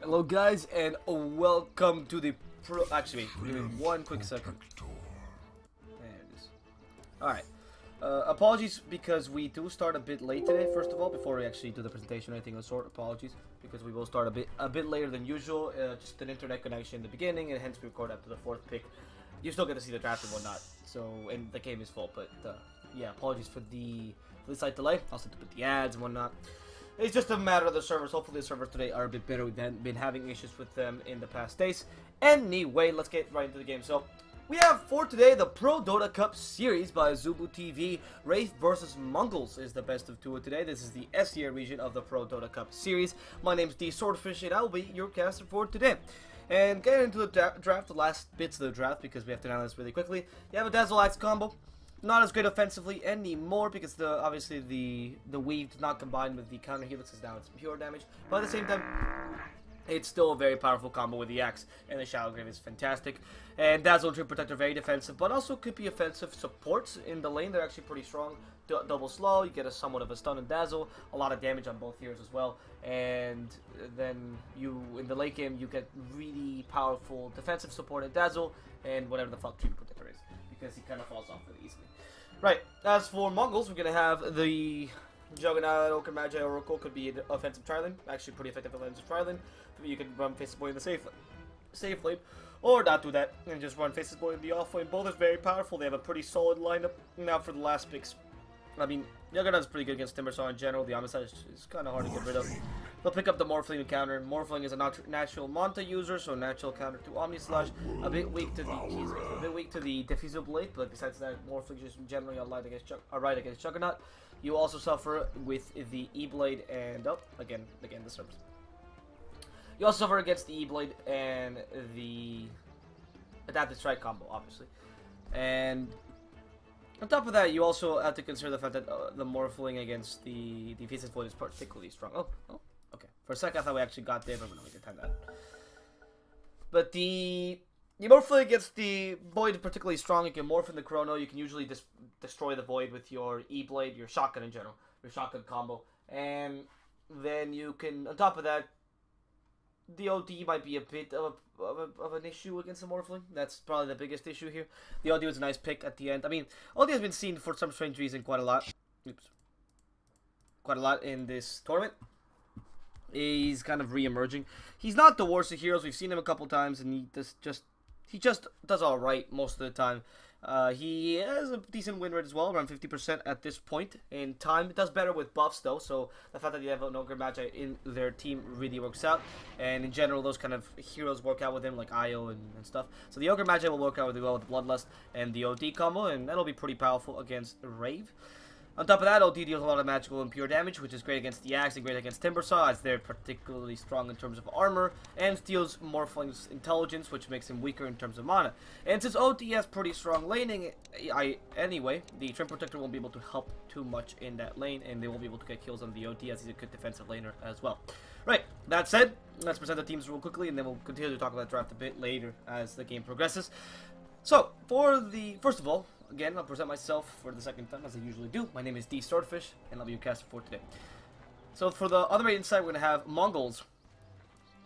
Hello guys, and welcome to the Actually, give me one quick second. There it is. Alright. Apologies because we do start a bit late today, first of all, before we actually do the presentation or anything of the sort. Apologies, because we will start a bit later than usual. Just an internet connection in the beginning, and hence we record after the fourth pick. You still get to see the draft and whatnot, so, and the game is full, but yeah, apologies for the slight delay. Also to put the ads and whatnot. It's just a matter of the servers. Hopefully the servers today are a bit better. We've been having issues with them in the past days. Anyway, let's get right into the game. So, we have for today the ProDota Cup Series by Zubu TV. Rave versus Mongolz is the best of two today. This is the SEA region of the ProDota Cup Series. My name is DSwordfish, and I will be your caster for today. And getting into the draft, the last bits of the draft, because we have to analyze really quickly. You have a Dazzle Axe combo. Not as great offensively anymore because obviously the weave did not combine with the counter helixes. Now it's pure damage, but at the same time, it's still a very powerful combo with the axe, and the Shadow Grave is fantastic. And Dazzle and Tree Protector very defensive, but also could be offensive supports in the lane. They're actually pretty strong. Double slow, you get a somewhat of a stun and Dazzle, a lot of damage on both heroes as well. And then you in the late game you get really powerful defensive support and Dazzle, and whatever the fuck Tree Protector is, because he kind of falls off really easily. Right, as for Mongolz, we're going to have the Juggernaut, Ochre Magi, Oracle, could be an offensive tri-lane. Actually pretty effective offensive tri-lane. You can run Faceless Boy in the safe lane, or not do that, and just run Faceless Boy in the off lane. Both are very powerful. They have a pretty solid lineup. Now for the last picks. I mean, Juggernaut's pretty good against Timbersaw in general. The Omnicide is kind of hard to get rid of. They'll pick up the Morphling and counter. Morphling is a natural Manta user, so natural counter to Omni Slash. A bit weak to the Diffusal Blade, but besides that, Morphling is generally alright against Juggernaut. You also suffer with the E-Blade and again the servers. You also suffer against the E-Blade and the Adaptive Strike combo, obviously, and on top of that, you also have to consider the fact that the Morphling against the Faceless Void is particularly strong. Oh, okay. For a second, I thought we actually got there, but no, we can time that. But the Morphling against the Void is particularly strong. You can morph in the Chrono. You can usually destroy the Void with your E-Blade, your Shotgun in general, your Shotgun combo. And then you can, on top of that, the OD might be a bit of an issue against the Morphling. That's probably the biggest issue here. The OD was a nice pick at the end. I mean, OD has been seen for some strange reason quite a lot. Quite a lot in this tournament. He's kind of re-emerging. He's not the worst of heroes. We've seen him a couple times, and he just does all right most of the time. He has a decent win rate as well, around 50% at this point in time. It does better with buffs though, so the fact that you have an Ogre Magi in their team really works out. And in general, those kind of heroes work out with him, like Io and stuff. So the Ogre Magi will work out really well with Bloodlust and the OD combo, and that'll be pretty powerful against Rave. On top of that, OD deals a lot of magical and pure damage, which is great against the Axe and great against Timbersaw, as they're particularly strong in terms of armor, and steals Morphling's intelligence, which makes him weaker in terms of mana. And since OD has pretty strong laning, anyway, the Tree Protector won't be able to help too much in that lane, and they won't be able to get kills on the OD, as he's a good defensive laner as well. Right, that said, let's present the teams real quickly, and then we'll continue to talk about draft a bit later as the game progresses. So, first of all, again, I'll present myself for the second time, as I usually do. My name is DSwordfish, and I'll be your caster for today. So for the other main side, we're going to have Mongolz.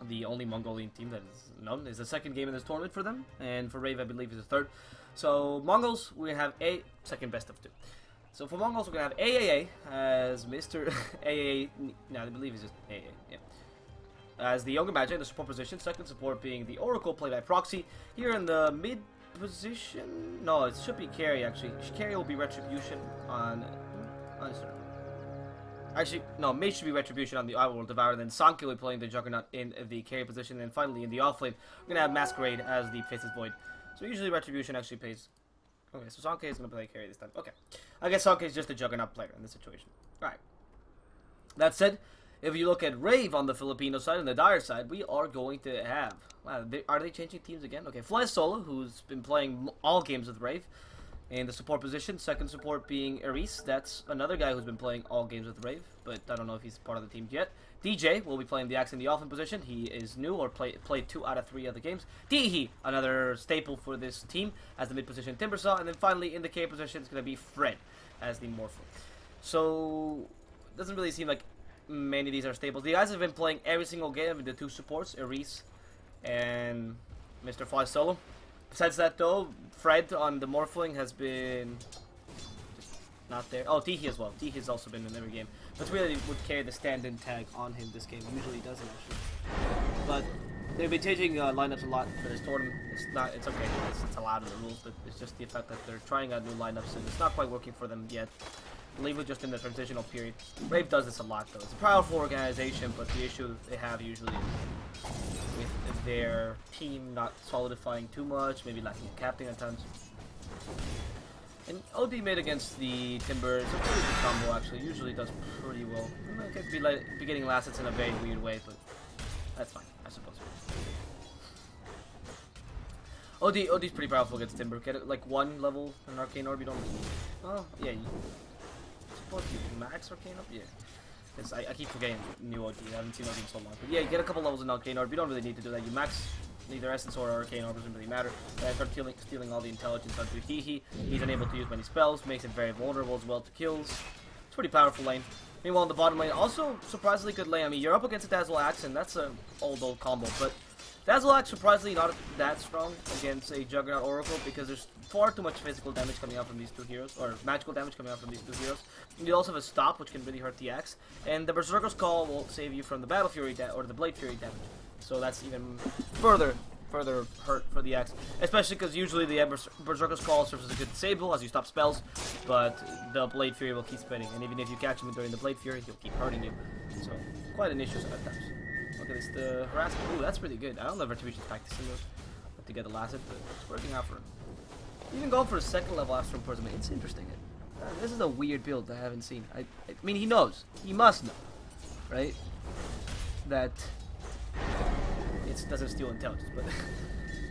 The only Mongolian team that is known. Is the second game in this tournament for them, and for Rave, I believe, is the third. So Mongolz, we're going to have a second best of two. So for Mongolz, we're going to have AAA as Mr. AAA. No, I believe he's just AAA, yeah. As the Ogre Magi in the support position, second support being the Oracle, played by Proxy. Here in the mid position, no, it should be carry actually. Carry will be Retribution on actually, no, mage should be Retribution on the I Will Devour, then Sanke will be playing the Juggernaut in the carry position, and finally in the offlane, we're gonna have Masquerade as the Faceless Void. So usually Retribution actually pays. Okay, so Sanke is gonna play carry this time. Okay, I guess Sanke is just a Juggernaut player in this situation. Alright. That said, if you look at Rave on the Filipino side and the Dire side, we are going to have... Wow, are they changing teams again? Okay, Fly Solo, who's been playing all games with Rave in the support position. Second support being Eris. That's another guy who's been playing all games with Rave, but I don't know if he's part of the team yet. DJ will be playing the Axe in the offense position. He is new, or played 2 out of 3 other games. Dihi, another staple for this team, as the mid position Timbersaw. And then finally in the K position, it's going to be Fred as the Morphle. So, doesn't really seem like many of these are staples. The guys have been playing every single game with the 2 supports, Eris and Mr. Fly Solo. Besides that though, Fred on the Morphling has been just not there. Oh, Tihi as well. Tihi has also been in every game. But really would carry the stand-in tag on him this game. Usually he doesn't actually. But they've been changing lineups a lot for this tournament. It's okay. It's allowed in the rules, but it's just the fact that they're trying out new lineups and it's not quite working for them yet. I believe we're just in the transitional period. Rave does this a lot though. It's a powerful organization, but the issue they have usually with their team not solidifying too much, maybe lacking a captain at times. And OD mid against the Timber is a pretty good combo actually. Usually does pretty well. It could be getting last hits in a very weird way, but that's fine, I suppose. OD's pretty powerful against Timber. Get it like 1 level an Arcane Orb, you don't need. Oh yeah, I suppose you can max Arcane Orb, yeah. Because I keep forgetting new OD. I haven't seen OD in so long. But yeah, you get a couple levels in Arcane Orb. You don't really need to do that. You max either Essence or Arcane Orb, doesn't really matter. And I start stealing all the intelligence onto Hihi. He's unable to use many spells, makes it very vulnerable as well to kills. It's a pretty powerful lane. Meanwhile, in the bottom lane, also surprisingly good lane. I mean, you're up against a Dazzle Axe, and that's an old combo. But Dazzle Axe surprisingly not that strong against a Juggernaut Oracle because there's far too much physical damage coming out from these 2 heroes, or magical damage coming out from these 2 heroes. And you also have a stop, which can really hurt the axe, and the Berserker's Call will save you from the Battle Fury or the Blade Fury damage. So that's even further hurt for the axe, especially because usually the Berserker's Call serves as a good disable as you stop spells, but the Blade Fury will keep spinning, and even if you catch him during the Blade Fury, he'll keep hurting you. So quite an issue at times. Look at this, the harassment. Ooh, that's pretty good. I don't know if Retribution's practicing those to get the last hit, but it's working out for him. Even going for a 2nd level Astral Imprisonment, it's interesting. This is a weird build I haven't seen. I mean, he knows. He must know, right? That it doesn't steal intelligence, but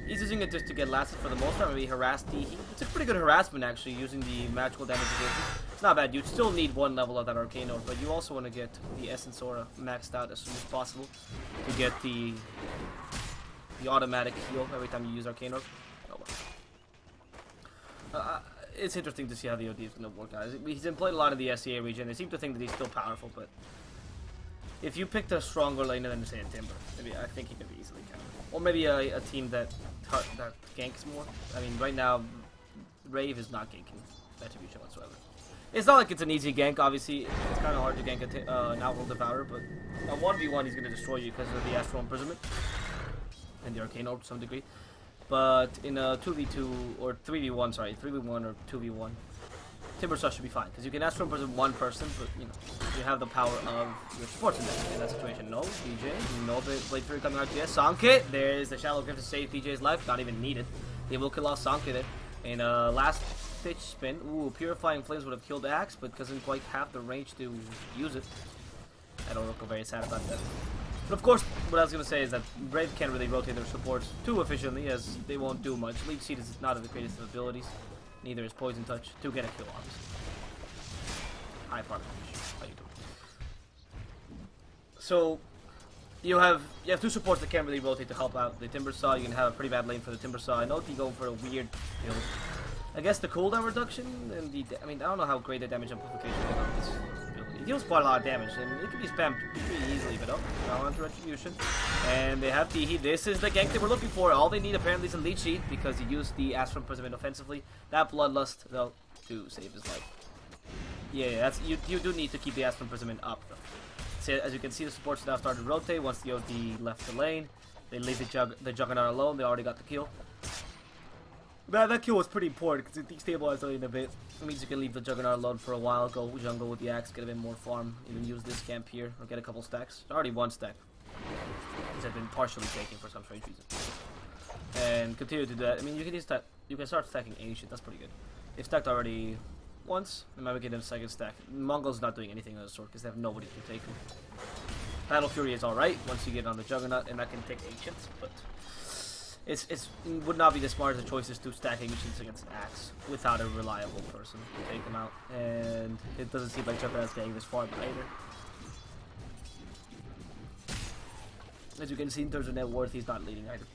he's using it just to get lasted for the most part. Maybe harass Tihi. It's a pretty good harassment actually, using the magical damage evasion. It's not bad. You still need 1 level of that Arcane Orb, but you also want to get the Essence Aura maxed out as soon as possible to get the automatic heal every time you use Arcane Orb. Oh well. It's interesting to see how the OD is going to work out. He's been playing a lot in the SEA region. They seem to think that he's still powerful, but if you picked a stronger laner than, say, a Timber, maybe I think he could be easily countered. Or maybe a team that ganks more. I mean, right now, Rave is not ganking Retribution whatsoever. It's not like it's an easy gank, obviously. It's kind of hard to gank an Outworld Devourer, but a 1v1 he's going to destroy you because of the Astral Imprisonment and the Arcane Orb to some degree. But in a 2v2 or 3v1, sorry, 3v1 or 2v1, Timber Saw should be fine because you can Astral Imprison 1 person, but you know you have the power of your supports in that situation. No, DJ, no Blade Fury coming out. Yes, Sanke. There's the Shallow Grip to save DJ's life. Not even needed. They will kill off Sanke there. In a last pitch spin. Ooh, Purifying Flames would have killed the Axe, but doesn't quite have the range to use it. I don't look very sad about that. But of course, what I was going to say is that Brave can't really rotate their supports too efficiently, as they won't do much. Leech Seed is not of the greatest of abilities. Neither is Poison Touch to get a kill, obviously. High part of the mission. How you doing? So, you have 2 supports that can't really rotate to help out the Timber Saw. You can have a pretty bad lane for the Timber Saw. I know he going for a weird build. I guess the cooldown reduction and I mean, I don't know how great the damage amplification is on this build. It deals quite a lot of damage, and it can be spammed pretty easily, but now onto Retribution. And they have Tihi. This is the gank they were looking for. All they need apparently is a Leech Seed because he used the Astral Imprisonment offensively. That Bloodlust, though, to save his life. Yeah, that's you do need to keep the Astral Imprisonment up, though. So, as you can see, the supports now started to rotate once the OD left the lane. They leave the Juggernaut alone. They already got the kill. That kill was pretty important because it destabilized the lane a bit. It means you can leave the Juggernaut alone for a while, go jungle with the axe, get a bit more farm, even use this camp here, or get a couple stacks. Already 1 stack. These have been partially taken for some strange reason. And continue to do that. I mean, you can start stacking Ancient, that's pretty good. They've stacked already once, and maybe get them a 2nd stack. Mongolz not doing anything of the sort because they have nobody to take them. Battle Fury is alright once you get on the Juggernaut, and that can take Ancients, but it would not be the smartest of choices to stack Ancients against an Axe without a reliable person to take them out, and it doesn't seem like Juggernaut's getting this far either. As you can see in terms of net worth, he's not leading either.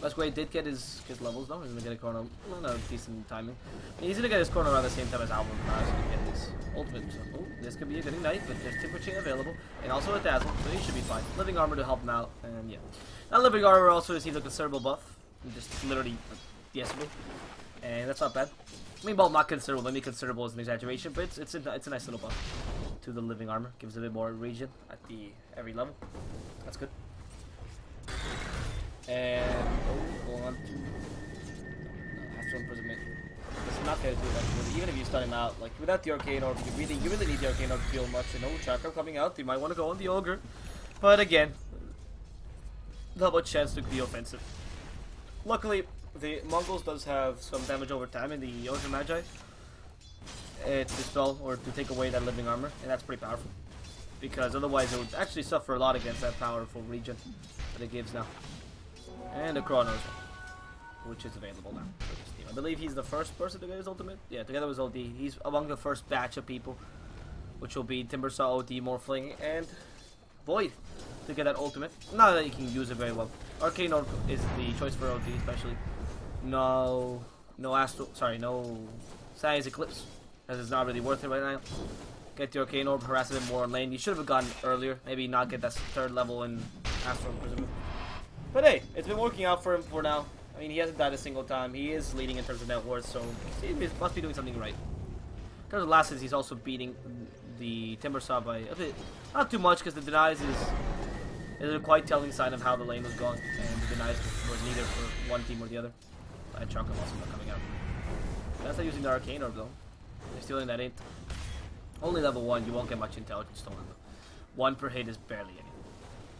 Best way he did get his levels though. He's gonna get a chrono. No, decent timing. He's gonna get his chrono around the same time as Alvin. He's gonna get his ultimate. So, oh, this could be a good ignite, but there's Timber Chain available, and also a dazzle, so he should be fine. Living armor to help him out, and yeah. Now living armor also receives a considerable buff, just literally yesterday, and that's not bad. I mean, well, not considerable. Maybe considerable is an exaggeration, but it's a nice little buff to the living armor. Gives a bit more regen at every level. That's good. And going on to Astral Imprisonment. This is not gonna do much really. Even if you stun him out, like without the Arcane Orb, you really need the Arcane Orb to feel much. And no Chakra coming out, you might want to go on the Ogre. But again, double chance to be offensive. Luckily, the Mongolz does have some damage over time in the Ogre Magi. To dispel or to take away that living armor, and that's pretty powerful. Because otherwise it would actually suffer a lot against that powerful regen that it gives now. And the chrono as well, which is available now for this team. I believe he's the first person to get his ultimate. Yeah, together with OD. He's among the first batch of people, which will be Timbersaw, OD, Morphling, and Void to get that ultimate. Not that you can use it very well. Arcane Orb is the choice for OD, especially. No Sai's Eclipse, as it's not really worth it right now. Get the Arcane Orb, harass a bit more on lane. You should have gotten earlier. Maybe not get that third level in Astral Imprisonment. But hey, it's been working out for him for now. I mean, he hasn't died a single time. He is leading in terms of net worth, so he must be doing something right. In terms of last, he's also beating the Timbersaw by a bit. Not too much, because the denies is a quite telling sign of how the lane was going. And the denies was neither for one team or the other. And Chakra also not coming out. That's not using the Arcane Orb, though. They're stealing that 8. Only level 1, you won't get much intelligence stolen, though. 1 per hit is barely anything.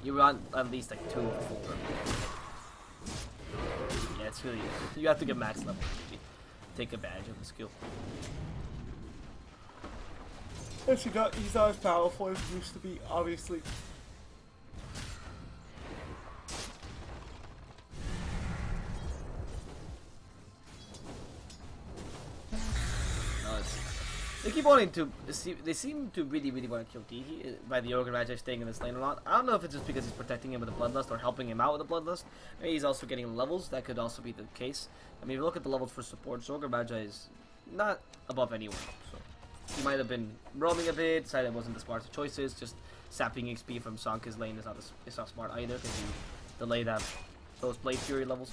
You want at least like 2 or 4. Yeah, it's really, you have to get max level to take advantage of the skill. He's not as powerful as he used to be, obviously. They keep wanting to. They seem to really want to kill T by the Ogre Magi staying in this lane a lot. I don't know if it's just because he's protecting him with the Bloodlust or helping him out with the Bloodlust. Maybe he's also getting levels. That could also be the case. I mean, if you look at the levels for support, Ogre Magi is not above anyone. So he might have been roaming a bit, decided it wasn't the smartest choices. Just sapping XP from Sanka's lane is not smart either, because you delay those Blade Fury levels.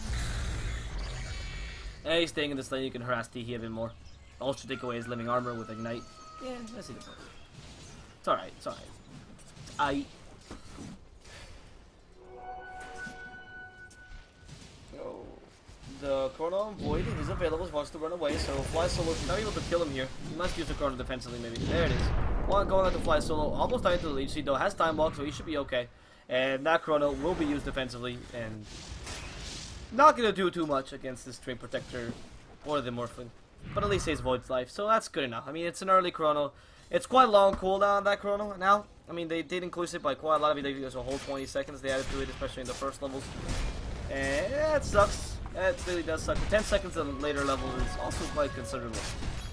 And he's staying in this lane. You can harass T a bit more. Also take away his living armor with Ignite. Yeah, I see the point. It's alright, it's alright. Oh, the Chrono Void is available, he wants to run away, so Fly Solo is not able to kill him here. He must use the Chrono defensively maybe. There it is. Going on to Fly Solo, almost dying to the lead sheet though, has time walk, so he should be okay. And that Chrono will be used defensively, and not gonna do too much against this Trade Protector or the Morphling. But at least saves Void's life, so that's good enough. I mean, it's an early chrono. It's quite long cooldown on that chrono now. I mean, they did increase it by quite a lot. I mean, there's a whole 20 seconds they added to it, especially in the first levels. And yeah, it sucks. It really does suck. 10 seconds on the later level is also quite considerable.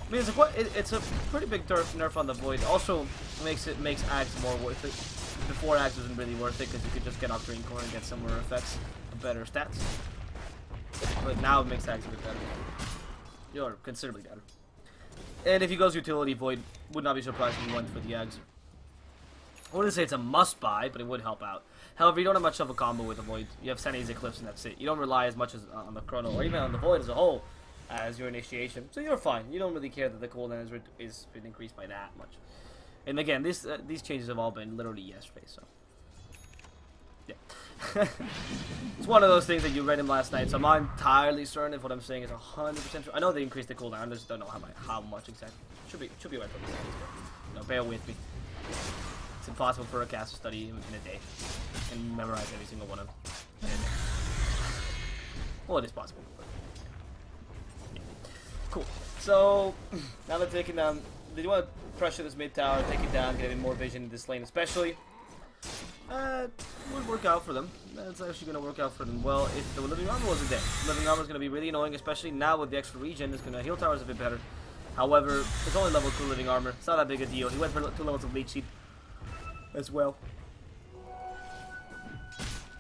I mean, it's a pretty big nerf on the Void. Also, makes Ags more worth it. Before Ags wasn't really worth it, because you could just get Octarine Core and get similar effects, better stats. But now it makes Ags a bit better. Or considerably better. And if he goes utility, Void would not be surprised if he went for the Ags. I wouldn't say it's a must buy, but it would help out. However, you don't have much of a combo with the Void. You have Sani's Eclipse and that's it. You don't rely as much as on the Chrono or even on the Void as a whole as your initiation. So you're fine. You don't really care that the cooldown is been increased by that much. And again, these changes have all been literally yesterday, so yeah. It's one of those things that you read him last night, so I'm not entirely certain if what I'm saying is 100% true. I know they increased the cooldown, I just don't know how much exactly. Should be right from the seconds, but you know, bear with me. It's impossible for a cast to study in a day and memorize every single one of them in a day. Well, it is possible. But yeah. Cool. So now they're taking down. They want to pressure this mid tower, take it down, get even more vision in this lane, especially. Would work out for them. That's actually going to work out for them well if the living armor wasn't there. Living armor is going to be really annoying, especially now with the extra regen. It's going to heal towers a bit better. However, it's only level 2 living armor. It's not that big a deal. He went for 2 levels of leech sheet as well.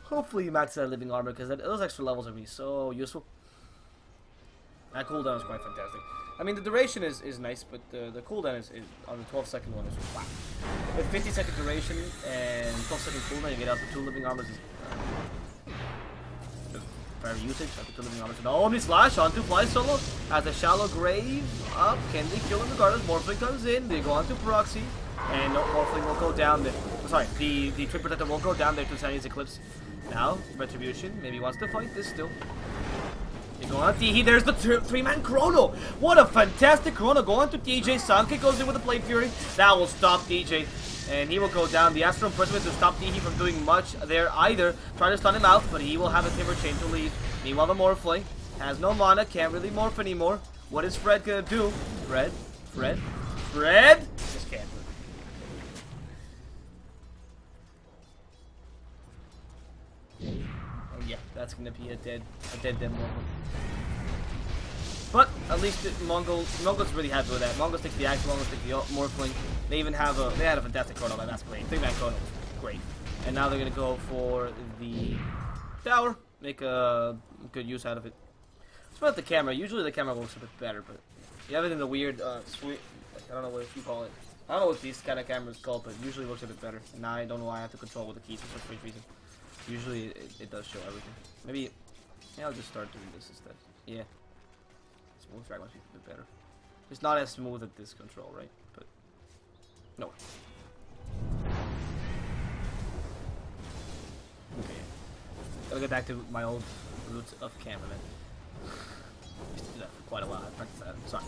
Hopefully you max that living armor, because those extra levels are going to be so useful. That cooldown is quite fantastic. I mean, the duration is nice, but the cooldown is on the 12-second one is wow. With 50-second duration and 12-second cooldown, you get out to 2 living armors. Fair usage after 2 living armors. No Omni Slash onto Fly Solo as a shallow grave up. Can they kill him regardless? Morphling comes in. They go on to Proxy, and no Morphling will go down there. Sorry, the Twin Protector will go down there to Sandy's Eclipse. Now, Retribution maybe wants to fight this still. They go on TE, there's the 3-man Chrono! What a fantastic Chrono! Go on to DJ, Sunkick goes in with the Blade Fury. That will stop DJ, and he will go down. The Astral Imprisonment to stop TE from doing much there either. Try to stun him out, but he will have a Timber Chain to leave. Meanwhile, the Morphling has no mana, can't really morph anymore. What is Fred gonna do? Fred? Just can't do it. Oh yeah, that's gonna be a dead Morphling. But at least Mongolz really happy with that. Mongolz takes the axe, Mongolz takes the Morphling. They even have they had a fantastic Chrono, that's great. 3-man Chrono was great. And now they're gonna go for the tower, make a good use out of it. It's about the camera. Usually the camera works a bit better, but you have it in the weird sweet. I don't know what you call it. I don't know what these kind of cameras called, but usually it works a bit better. And now I don't know why I have to control with the keys for some strange reason. Usually it does show everything. Maybe I'll just start doing this instead. Yeah. Smooth track must be a bit better. It's not as smooth at this control, right? But no. Okay. Gotta get back to my old roots of cameraman. Used to do that for quite a while. I practiced that. Sorry.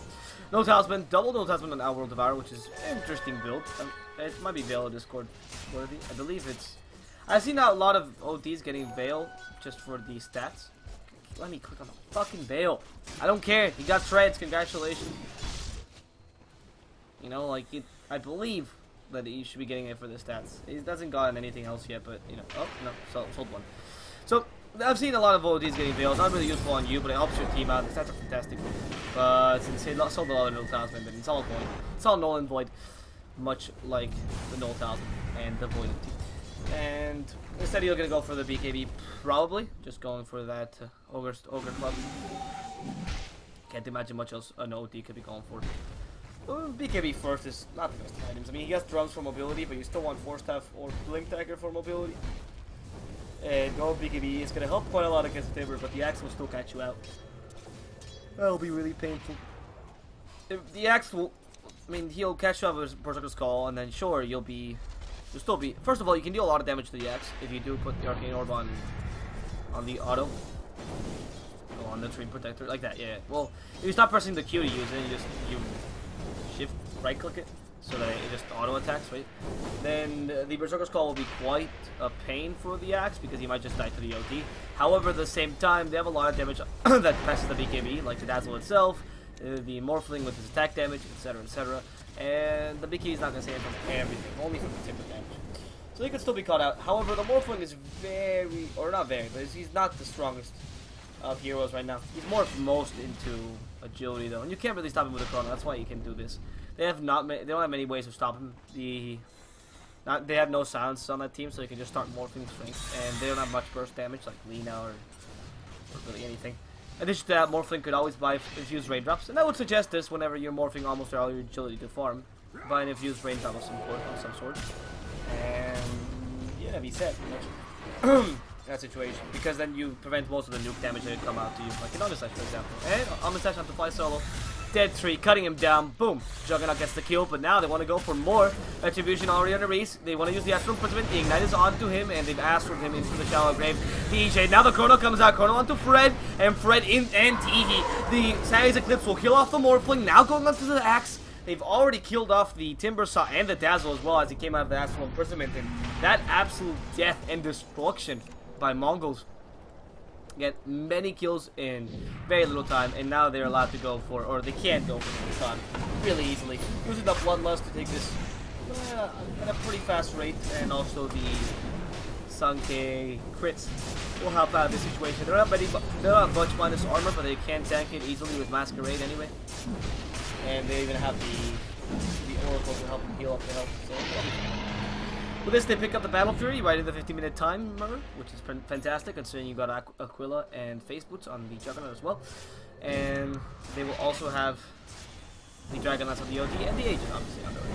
No Talisman, double No Talisman on Outworld Devourer, which is an interesting build. It might be Veil or Discord worthy. I believe it's. I've seen a lot of ODs getting Veil just for the stats. Let me click on the fucking Veil. I don't care. He got shreds. Congratulations. You know, like I believe that he should be getting it for the stats. He hasn't gotten anything else yet, but you know. Oh no, sold one. So I've seen a lot of ODs getting Veil. It's not really useful on you, but it helps your team out. The stats are fantastic. But since he sold a lot of Null Talisman, then it's all Void. It's all Null and Void, much like the Null Talisman and the Void team. And instead you're gonna go for the BKB, probably. Just going for that Ogre Club. Can't imagine much else an OD could be going for. BKB first is not the best items. I mean, he has drums for mobility, but you still want Force Staff or Blink Dagger for mobility. And go BKB is gonna help quite a lot against Timber, but the axe will still catch you out. That'll be really painful. If the axe will, I mean, he'll catch you out with Berserker's Call, and then sure, you'll still be. First of all, you can deal a lot of damage to the axe if you do put the Arcane Orb on the auto. Go on the Twin Protector, like that, yeah. Well, if you stop pressing the Q to use it, you shift right click it so that it just auto attacks, right? Then the Berserker's Call will be quite a pain for the axe because he might just die to the OD. However, at the same time, they have a lot of damage that passes the BKB, like the Dazzle itself, the Morphling with his attack damage, etc., etc. And the BKB is not going to save from everything, only from the Timber damage. So he could still be caught out. However, the Morphling is but he's not the strongest of heroes right now. He's more most into agility though, and you can't really stop him with a Chrono. That's why you can do this. They don't have many ways to stop him. They have no silence on that team, so you can just start morphing strength, and they don't have much burst damage like Lina or really anything. In addition to that, Morphling could always buy infused raindrops, and I would suggest this whenever you're morphing almost all your agility to farm. Buy an infused raindrop of some sort. And yeah, be set that situation, because then you prevent most of the nuke damage that would come out to you, like in Omnislash for example. And Omnislash on to Fly Solo. Dead 3, cutting him down, boom. Juggernaut gets the kill, but now they want to go for more. Retribution already on the race. They want to use the Astral Imprisonment. The Ignite is onto him, and they've Astral him into the shallow grave. DJ, now the Chrono comes out. Chrono onto Fred, and Fred in and Teehee. The Sandy's Eclipse will kill off the Morphling, now going onto the Axe. They've already killed off the Timber Saw and the Dazzle as well as he came out of the Astral Imprisonment. And that absolute death and destruction by Mongolz. Get many kills in very little time, and now they're allowed to go for, or they can't go for the Sun really easily. Using the Bloodlust to take this at a pretty fast rate, and also the Sunke crits will help out this situation. They don't have much minus armor, but they can tank it easily with Masquerade anyway. And they even have the Oracle to help them heal up the health. So With this, they pick up the Battle Fury right in the 15-minute timer, which is fantastic considering you got Aquila and Face Boots on the Juggernaut as well. And they will also have the Dragon Lance on the OD and the Agent, obviously, on the OD.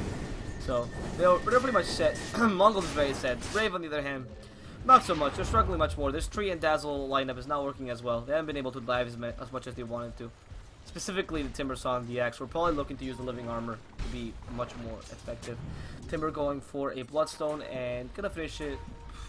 So, they're pretty much set. Mongolz is very set. Rave, on the other hand, not so much. They're struggling much more. This Tree and Dazzle lineup is not working as well. They haven't been able to dive as much as they wanted to. Specifically, the Timber Saw and the Axe. We're probably looking to use the Living Armor to be much more effective. Timber going for a Bloodstone and gonna finish it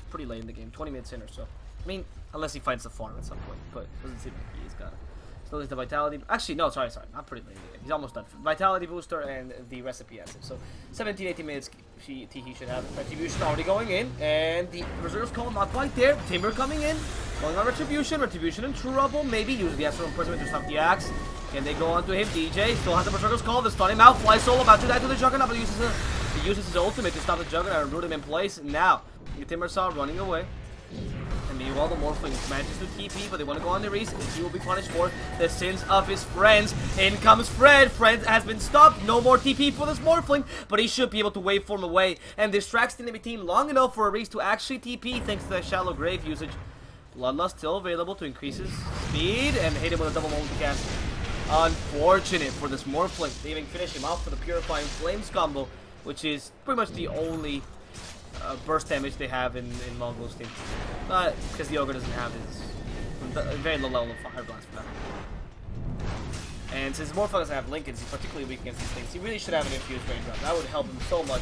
pretty late in the game, 20 minutes in or so. I mean, unless he finds the farm at some point, but it doesn't seem like he's got it. Still needs the Vitality. Actually, no, sorry, not pretty late in the game. He's almost done. Vitality Booster and the Recipe Acid. So, 17, 18 minutes he should have. Retribution already going in, and the Berserker's Call not quite there. Timber coming in, going on Retribution. Retribution in trouble. Maybe use the Astral Imprisonment to stop the Axe. Can they go on to him? DJ still has the Berserker's Call. They stun him out. Fly Solo about to die to the Juggernaut, but he uses his ultimate to stop the Juggernaut and root him in place. Now, the Timber Saw running away. And meanwhile, the Morphling manages to TP, but they want to go on the Reese, and he will be punished for the sins of his friends. In comes Fred. Fred has been stopped. No more TP for this Morphling, but he should be able to waveform away and distracts the enemy team long enough for a Reese to actually TP thanks to that Shallow Grave usage. Bloodlust still available to increase his speed and hit him with a double multicast. Unfortunate for this Morphling. They even finish him off with a Purifying Flames combo, which is pretty much the only burst damage they have in Mongolz team. Because the Ogre doesn't have his very low level of Fire Blast for that. And since Morphling doesn't have Lincolns, he's particularly weak against these things. He really should have an infused range round. That would help him so much.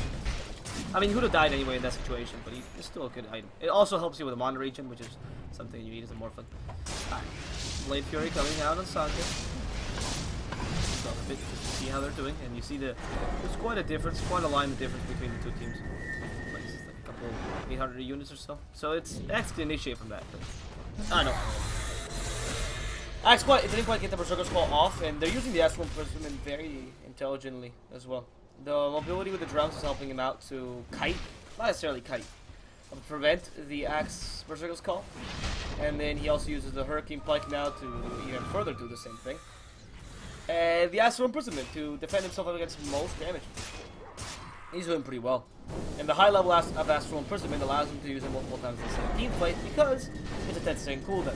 I mean, he would have died anyway in that situation, but he's still a good item. It also helps you with a Mana Regen, which is something you need as a Morphling. Alright. Blade Fury coming out on Sanka. So a bit to see how they're doing, and you see there's quite a difference, quite a line of difference between the two teams. Like, it's like a couple 800 units or so. So it's actually initiate from that. But I know. It didn't quite get the Berserker's Call off, and they're using the Astral Imprisonment very intelligently as well. The mobility with the drums is helping him out to kite, not necessarily kite, but prevent the Axe Berserker's Call. And then he also uses the Hurricane Pike now to even further do the same thing. And the Astral Imprisonment to defend himself against most damage. He's doing pretty well. And the high level of Astral Imprisonment allows him to use it multiple times in the same team fight because it's a 10% cooldown.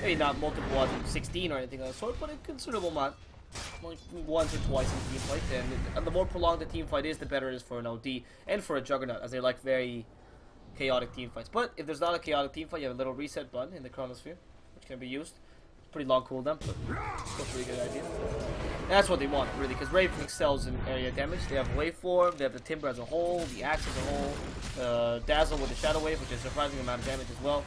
Maybe not multiple ones, 16 or anything of that sort, but a considerable amount. Like once or twice in the team fight, and the more prolonged the team fight is, the better it is for an OD and for a Juggernaut, as they like very chaotic team fights. But if there's not a chaotic team fight, you have a little reset button in the Chronosphere, which can be used. Pretty long cooldown, but still a pretty good idea. And that's what they want, really, because Rave excels in area damage. They have Waveform, they have the Timber as a whole, the Axe as a whole, Dazzle with the Shadow Wave, which is a surprising amount of damage as well.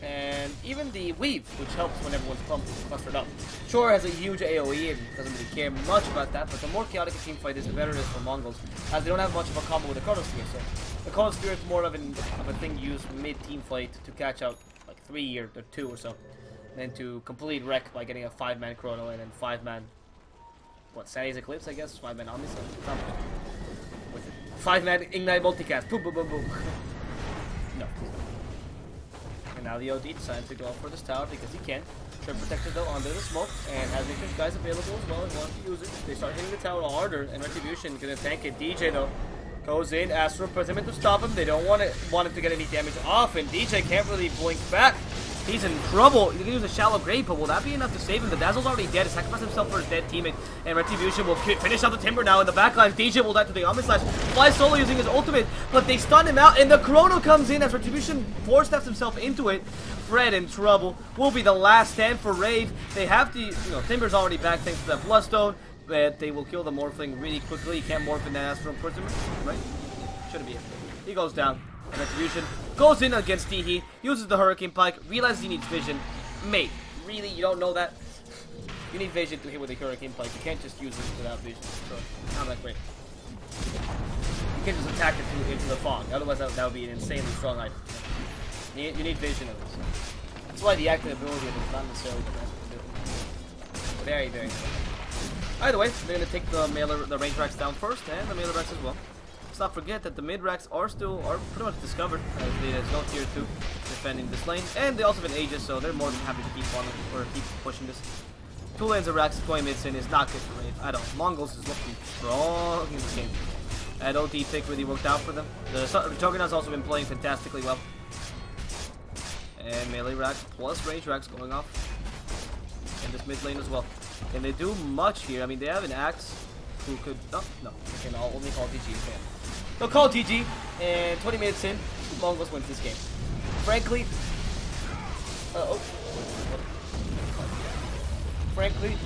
And even the Weave, which helps when everyone's clustered up. Sure has a huge AoE and doesn't really care much about that, but the more chaotic a team fight is, the better it is for Mongolz, as they don't have much of a combo with the Chronosphere. So the Chronosphere is more of a thing used mid-team fight to catch out like 3 or 2 or so, than to complete wreck by getting a 5-man Chrono and then 5-man, Sanity's Eclipse, I guess, 5-man Omnis, with it. 5-man Ignite Multicast, boom, boom, boom, boom. No. And now the OD decided to go for this tower because he can. Trip Protector though under the smoke and has Victor's guys available as well and wants to use it. They start hitting the tower harder and Retribution gonna tank it. DJ though goes in, Astral Imprisonment to stop him. They don't want him to get any damage off, and DJ can't really blink back. He's in trouble. He can use a Shallow Grave, but will that be enough to save him? The Dazzle's already dead. He sacrificed himself for his dead teammate, and Retribution will finish out the Timber now in the backline. DJ will die to the Omni Slash. Fly Solo using his ultimate, but they stun him out, and the Chrono comes in as Retribution four-steps himself into it. Fred in trouble. Will be the last stand for Rave. They have to, Timber's already back thanks to that Bloodstone, but they will kill the Morphling really quickly. He can't morph in that Astral Imprisonment, right? Shouldn't be it. He goes down. And Retribution goes in against Teehee, uses the Hurricane Pike, realizes he needs vision. Mate, really? You don't know that? You need vision to hit with a Hurricane Pike. You can't just use it without vision. So, not that great. You can't just attack it into the fog. Otherwise, that would be an insanely strong item. You need vision of this. That's why the active ability of it is not necessarily the best to do. Very, very good. Either way, they're going to take the range racks down first, and the melee racks as well. Let's not forget that the mid racks are pretty much discovered, as there's no tier 2 defending this lane, and they also have an Aegis, so they're more than happy to keep on or keep pushing this. 2 lanes of racks going mid-sin is not good for Rave at all. Mongolz is looking strong in this game. That OD pick really worked out for them. The Juggernaut's also been playing fantastically well. And melee racks plus range racks going off in this mid lane as well. Can they do much here? I mean, they have an Axe who could... No. They can only call GG. Okay. They'll call GG, and 20 minutes in, Mongolz wins this game. Frankly... Frankly,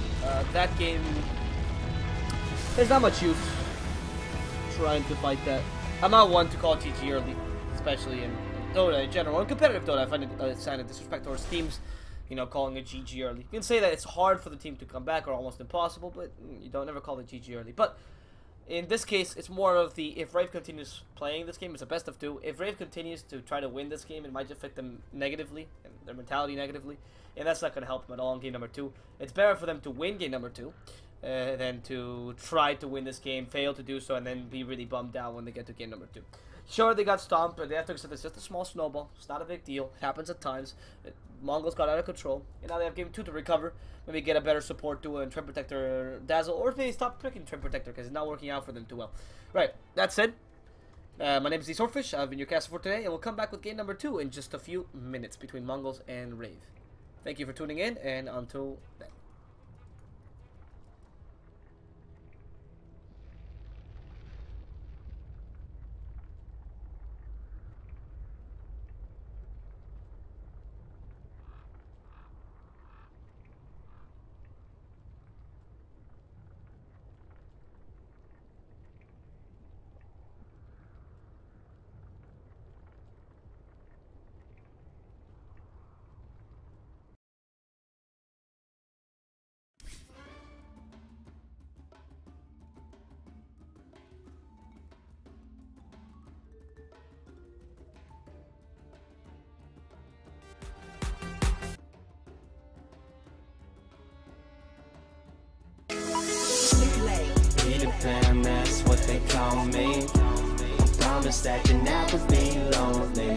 that game... There's not much use trying to fight that. I'm not one to call GG early, especially in Dota in general. In competitive Dota, I find it a sign of disrespect towards teams, you know, calling it GG early. You can say that it's hard for the team to come back or almost impossible, but you don't ever call it GG early. But in this case, it's more of the, if Rave continues playing this game, it's a best of 2. If Rave continues to try to win this game, it might affect them negatively, and their mentality negatively, and that's not going to help them at all in game number 2. It's better for them to win game number 2 than to try to win this game, fail to do so, and then be really bummed out when they get to game number 2. Sure, they got stomped, but they have to accept it's just a small snowball. It's not a big deal. It happens at times. Mongolz got out of control, and now they have game 2 to recover. Maybe get a better support duo and Trim Protector Dazzle, or maybe stop picking Trim Protector because it's not working out for them too well. Right, that said, my name is DSwordfish. I've been your caster for today, and we'll come back with game number 2 in just a few minutes between Mongolz and Rave. Thank you for tuning in, and until then. That's what they call me. I promise that you'll never be lonely.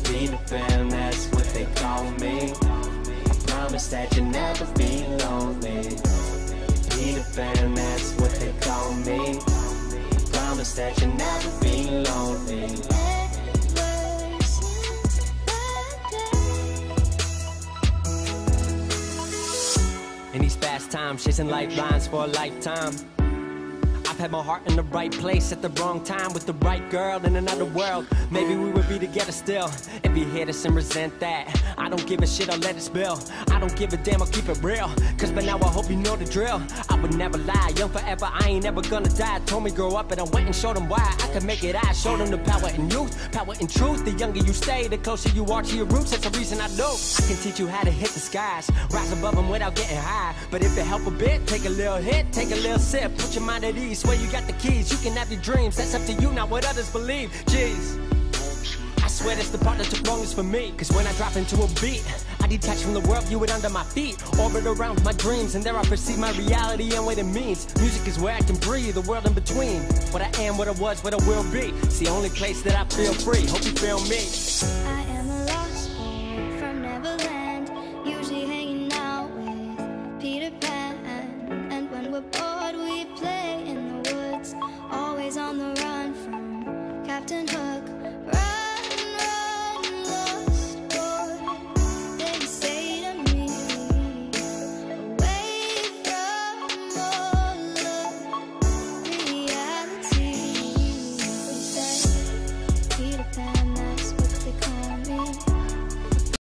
Peter Pan, that's what they call me. I promise that you'll never be lonely. Peter Pan, that's what they call me. I promise that you'll never be lonely. In these fast times, chasing lifelines for a lifetime. I've had my heart in the right place at the wrong time with the right girl in another world. Maybe we would be together still and be here to resent that. I don't give a shit, I'll let it spill. I don't give a damn, I'll keep it real. Cause by now I hope you know the drill. I would never lie, young forever, I ain't never gonna die. Told me grow up and I went and showed them why I could make it. I showed them the power in youth, power in truth. The younger you stay, the closer you are to your roots. That's the reason I do. I can teach you how to hit the skies, rise above them without getting high. But if it help a bit, take a little hit, take a little sip. Put your mind at ease, swear you got the keys. You can have your dreams, that's up to you, not what others believe. Jeez, I swear that's the part that took longest for me. Cause when I drop into a beat, I detach from the world, view it under my feet. Orbit around my dreams, and there I perceive my reality and what it means. Music is where I can breathe, the world in between. What I am, what I was, what I will be. It's the only place that I feel free, hope you feel me. I am a lost boy from Neverland, usually hanging out with Peter Pan. And when we're both